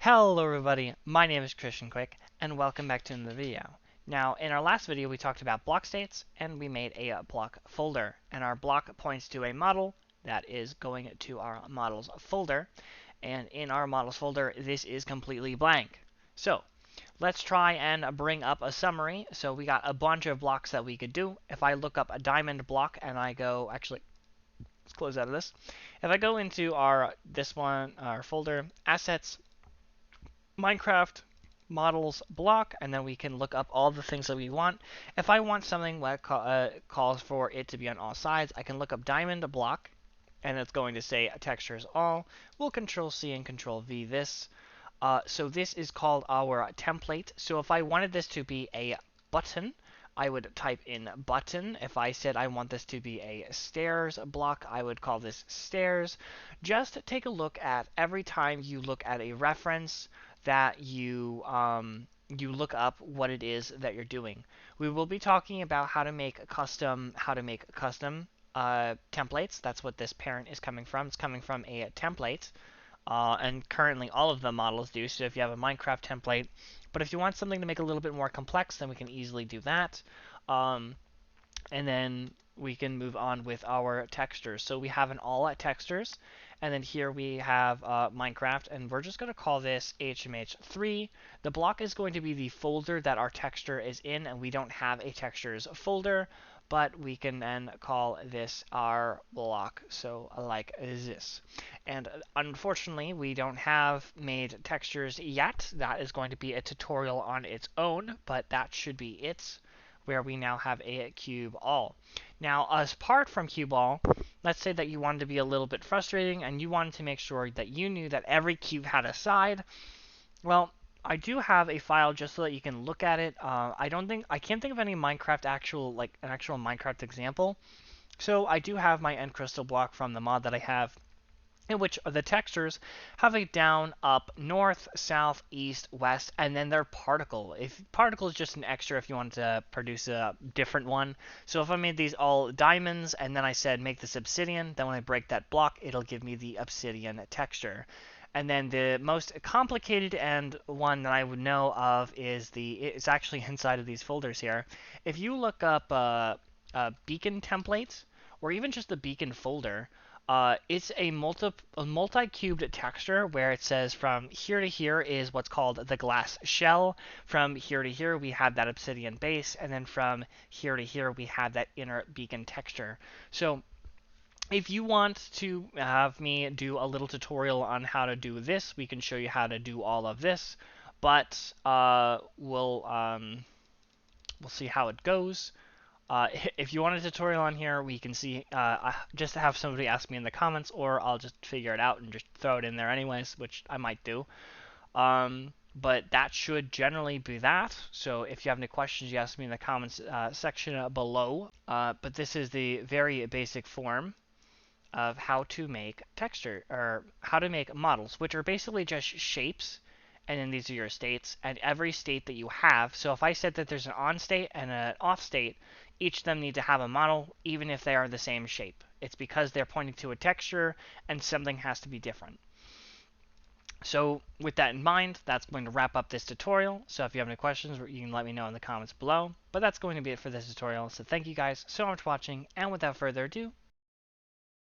Hello everybody, my name is Christian Quick, and welcome back to another video. Now, in our last video we talked about block states, and we made a block folder, and our block points to a model that is going to our models folder, and in our models folder this is completely blank. So, let's try and bring up a summary. So we got a bunch of blocks that we could do. If I look up a diamond block and I go, actually, let's close out of this. If I go into our folder, assets, Minecraft models block, and then we can look up all the things that we want. If I want something that calls for it to be on all sides, I can look up diamond block, and it's going to say textures all. We'll Control C and Control V this. So this is called our template. So if I wanted this to be a button, I would type in button. If I said I want this to be a stairs block, I would call this stairs. Just take a look at every time you look at a reference that you look up what it is that you're doing. We will be talking about how to make custom templates. That's what this parent is coming from. It's coming from a template. And currently all of the models do, so if you have a Minecraft template. But if you want something to make it a little bit more complex, then we can easily do that. And then we can move on with our textures. So we have an all textures, and then here we have Minecraft, and we're just going to call this HMH3. The block is going to be the folder that our texture is in, and we don't have a textures folder, but we can then call this our block, so like this. And unfortunately, we don't have made textures yet. That is going to be a tutorial on its own, but that should be it, where we now have a cube all. Now, apart from cube all, let's say that you wanted to be a little bit frustrating and you wanted to make sure that you knew that every cube had a side. Well, I do have a file just so that you can look at it. I can't think of any Minecraft an actual Minecraft example. So I do have my end crystal block from the mod that I have, in which the textures have a down, up, north, south, east, west, and then their particle. If particle is just an extra if you want to produce a different one. So if I made these all diamonds and then I said make this obsidian, then when I break that block, it'll give me the obsidian texture. And then the most complicated and one that I would know of is it's actually inside of these folders here. If you look up beacon templates, or even just the beacon folder, it's a multi-cubed texture where it says from here to here is what's called the glass shell. From here to here we have that obsidian base, and then from here to here we have that inner beacon texture. So if you want to have me do a little tutorial on how to do this, we can show you how to do all of this, but we'll see how it goes. If you want a tutorial on here, we can see, just to have somebody ask me in the comments, or I'll just figure it out and just throw it in there anyways, which I might do. But that should generally be that. So if you have any questions, you ask me in the comments section below. But this is the very basic form of how to make texture, or how to make models, which are basically just shapes, and then these are your states, and every state that you have. So if I said that there's an on state and an off state, each of them need to have a model, even if they are the same shape. It's because they're pointing to a texture, and something has to be different. So with that in mind, that's going to wrap up this tutorial. So if you have any questions, you can let me know in the comments below. But that's going to be it for this tutorial. So thank you guys so much for watching, and without further ado,